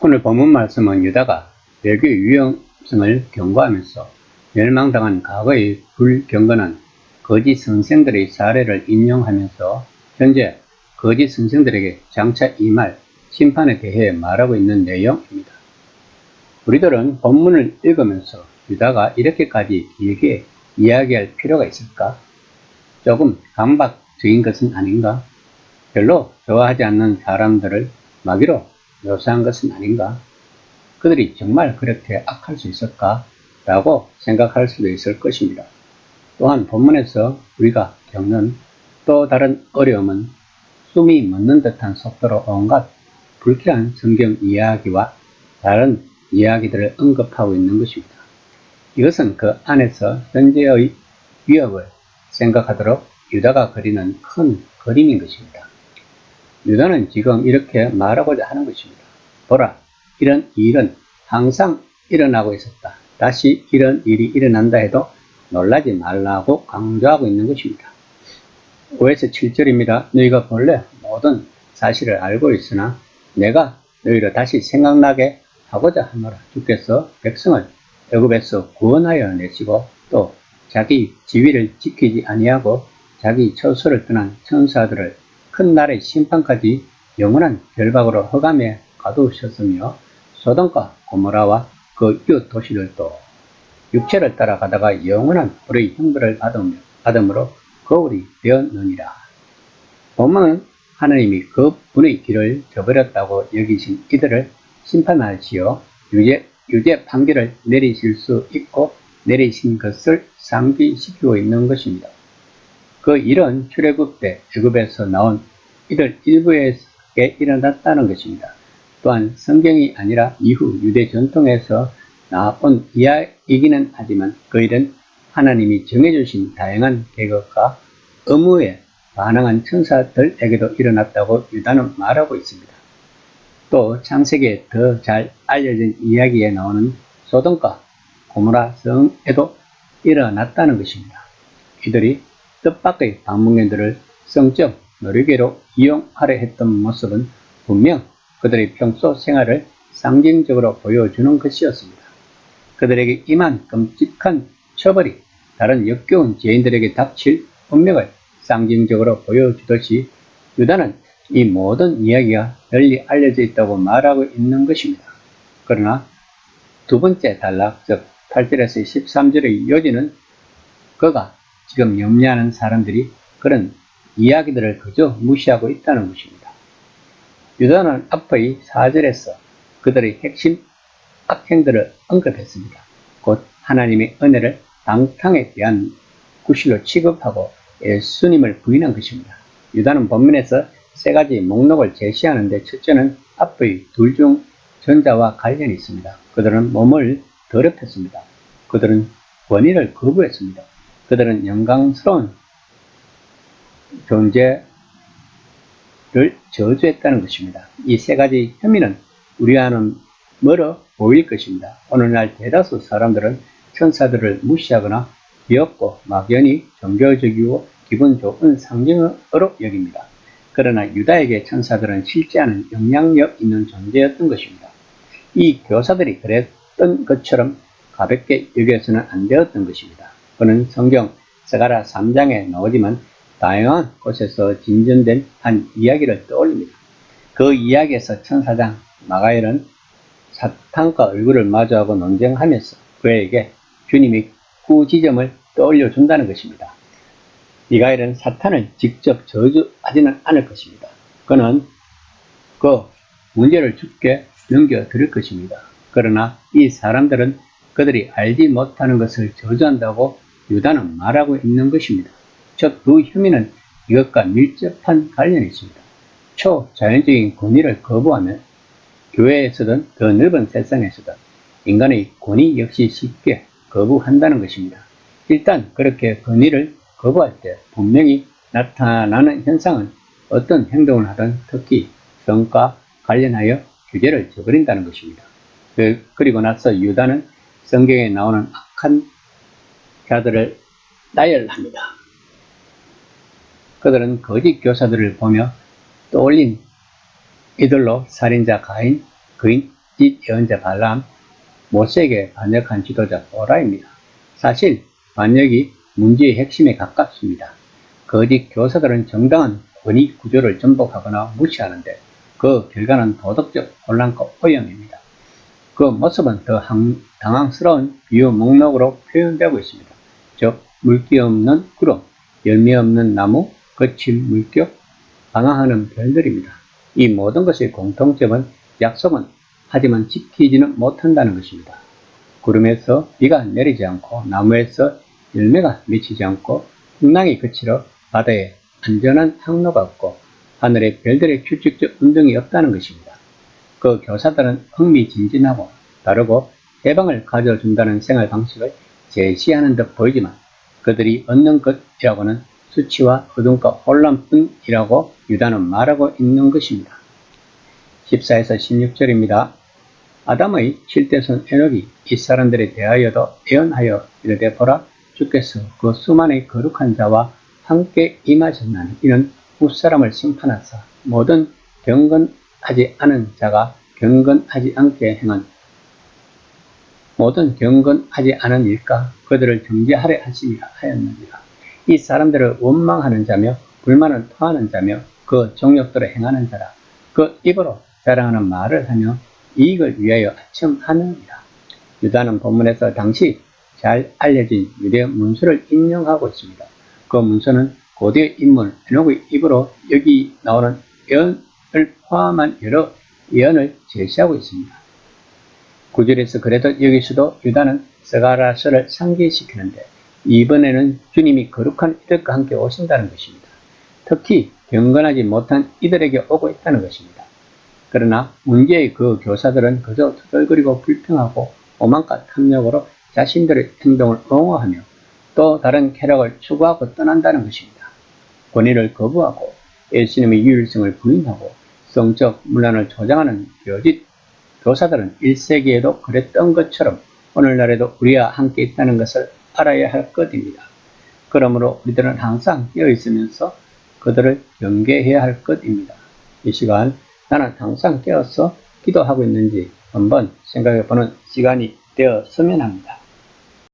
오늘 본문 말씀은 유다가 배교의 위험성을 경고하면서 멸망당한 과거의 불경건한 거짓 선생들의 사례를 인용하면서 현재 거짓 선생들에게 장차 임할 심판에 대해 말하고 있는 내용입니다. 우리들은 본문을 읽으면서 유다가 이렇게까지 길게 이야기할 필요가 있을까? 조금 강박적인 것은 아닌가? 별로 좋아하지 않는 사람들을 마귀로 묘사한 것은 아닌가? 그들이 정말 그렇게 악할 수 있을까? 라고 생각할 수도 있을 것입니다. 또한 본문에서 우리가 겪는 또 다른 어려움은 숨이 멎는 듯한 속도로 온갖 불쾌한 성경 이야기와 다른 이야기들을 언급하고 있는 것입니다. 이것은 그 안에서 현재의 위협을 생각하도록 유다가 그리는 큰 그림인 것입니다. 유다는 지금 이렇게 말하고자 하는 것입니다. 보라, 이런 일은 항상 일어나고 있었다. 다시 이런 일이 일어난다 해도 놀라지 말라고 강조하고 있는 것입니다. 5에서 7절입니다. 너희가 본래 모든 사실을 알고 있으나 내가 너희를 다시 생각나게 하고자 하노라. 주께서 백성을 애굽에서 구원하여 내시고 또 자기 지위를 지키지 아니하고 자기 처소를 떠난 천사들을 큰 날의 심판까지 영원한 결박으로 흑암에 가두셨으며 소돔과 고모라와 그 이웃 도시들도 육체를 따라가다가 영원한 불의 형벌을 받음으로 거울이 되었느니라. 본문은 하나님이 그 분의 길을 저버렸다고 여기신 이들을 심판하시어 유죄 판결을 내리실 수 있고 내리신 것을 상기시키고 있는 것입니다. 그 일은 출애굽 때 애굽에서 나온 이들 일부에게 일어났다는 것입니다. 또한 성경이 아니라 이후 유대 전통에서 나온 이야기이기는 하지만 그 일은 하나님이 정해주신 다양한 계획과 의무에 반항한 천사들에게도 일어났다고 유다는 말하고 있습니다. 또 창세기에 더 잘 알려진 이야기에 나오는 소돔과 고모라 성에도 일어났다는 것입니다. 이들이 뜻밖의 방문객들을 성적 놀이개로 이용하려 했던 모습은 분명 그들의 평소 생활을 상징적으로 보여주는 것이었습니다. 그들에게 임한 끔찍한 처벌이 다른 역겨운 죄인들에게 닥칠 운명을 상징적으로 보여주듯이 유다는 이 모든 이야기가 널리 알려져 있다고 말하고 있는 것입니다. 그러나 두 번째 단락, 즉 8절에서 13절의 요지는 그가 지금 염려하는 사람들이 그런 이야기들을 그저 무시하고 있다는 것입니다. 유다는 앞의 4절에서 그들의 핵심 악행들을 언급했습니다. 곧 하나님의 은혜를 방탕에 대한 구실로 취급하고 예수님을 부인한 것입니다. 유다는 본문에서 세 가지 목록을 제시하는데 첫째는 앞의 둘 중 전자와 관련이 있습니다. 그들은 몸을 더럽혔습니다. 그들은 권위를 거부했습니다. 그들은 영광스러운 존재를 저주했다는 것입니다. 이 세 가지 혐의는 우리와는 멀어 보일 것입니다. 오늘날 대다수 사람들은 천사들을 무시하거나 귀엽고 막연히 종교적이고 기분 좋은 상징으로 여깁니다. 그러나 유다에게 천사들은 실제하는 영향력 있는 존재였던 것입니다. 이 교사들이 그랬던 것처럼 가볍게 여겨서는 안 되었던 것입니다. 그는 성경 스가랴 3장에 나오지만 다양한 곳에서 진전된 한 이야기를 떠올립니다. 그 이야기에서 천사장 마가엘은 사탄과 얼굴을 마주하고 논쟁하면서 그에게 주님이 후지점을 떠올려 준다는 것입니다. 미가엘은 사탄을 직접 저주하지는 않을 것입니다. 그는 그 문제를 주께 넘겨드릴 것입니다. 그러나 이 사람들은 그들이 알지 못하는 것을 저주한다고 유다는 말하고 있는 것입니다. 첫 두 혐의는 이것과 밀접한 관련이 있습니다. 초자연적인 권위를 거부하면 교회에서든 더 넓은 세상에서든 인간의 권위 역시 쉽게 거부한다는 것입니다. 일단 그렇게 권위를 거부할 때 분명히 나타나는 현상은 어떤 행동을 하든 특히 성과 관련하여 규제를 저버린다는 것입니다. 그리고 나서 유다는 성경에 나오는 악한 자들을 나열합니다. 그들은 거짓 교사들을 보며 떠올린 이들로 살인자 가인, 거짓 예언자 발람, 모세에게 반역한 지도자 보라입니다. 사실 반역이 문제의 핵심에 가깝습니다. 거짓 교사들은 정당한 권위 구조를 전복하거나 무시하는데 그 결과는 도덕적 혼란과 오염입니다. 그 모습은 더 당황스러운 비유 목록으로 표현되고 있습니다. 즉 물기 없는 구름, 열매 없는 나무, 거친 물결, 방황하는 별들입니다. 이 모든 것의 공통점은 약속은 하지만 지키지는 못한다는 것입니다. 구름에서 비가 내리지 않고 나무에서 열매가 맺히지 않고 풍랑이 그치러 바다에 안전한 항로가 없고 하늘의 별들의 규칙적 운동이 없다는 것입니다. 그 교사들은 흥미진진하고 다르고 해방을 가져준다는 생활 방식을 제시하는 듯 보이지만 그들이 얻는 것이라고는 수치와 어둠과 혼란뿐이라고 유다는 말하고 있는 것입니다. 14에서 16절입니다. 아담의 7대손 에녹이 이 사람들에 대하여도 예언하여 이르되 보라 주께서 그 수많은 거룩한 자와 함께 임하셨나니 이는 뭇사람을 심판하사 모든 경건하지 않은 자가 경건하지 않게 행한 모든 경건하지 않은 일과 그들을 정죄하려 하심이라 하였느니라. 이 사람들을 원망하는 자며 불만을 토하는 자며 그 정욕대로 행하는 자라. 그 입으로 자랑하는 말을 하며 이익을 위하여 아첨하느니라. 유다는 본문에서 당시 잘 알려진 유대 문서를 인용하고 있습니다. 그 문서는 고대 인물 에녹의 입으로 여기 나오는 예언을 포함한 여러 예언을 제시하고 있습니다. 9절에서 그래도 여기서도 유다는 스가랴서를 상기시키는데 이번에는 주님이 거룩한 이들과 함께 오신다는 것입니다. 특히 경건하지 못한 이들에게 오고 있다는 것입니다. 그러나 문제의 그 교사들은 그저 투덜거리고 불평하고 오만과 탐욕으로 자신들의 행동을 옹호하며 또 다른 쾌락을 추구하고 떠난다는 것입니다. 권위를 거부하고 예수님의 유일성을 부인하고 성적 문란을 조장하는 거짓 교사들은 1세기에도 그랬던 것처럼 오늘날에도 우리와 함께 있다는 것을 알아야 할 것입니다. 그러므로 우리들은 항상 깨어 있으면서 그들을 경계해야 할 것입니다. 이 시간 나는 항상 깨어서 기도하고 있는지 한번 생각해 보는 시간이 되었으면 합니다.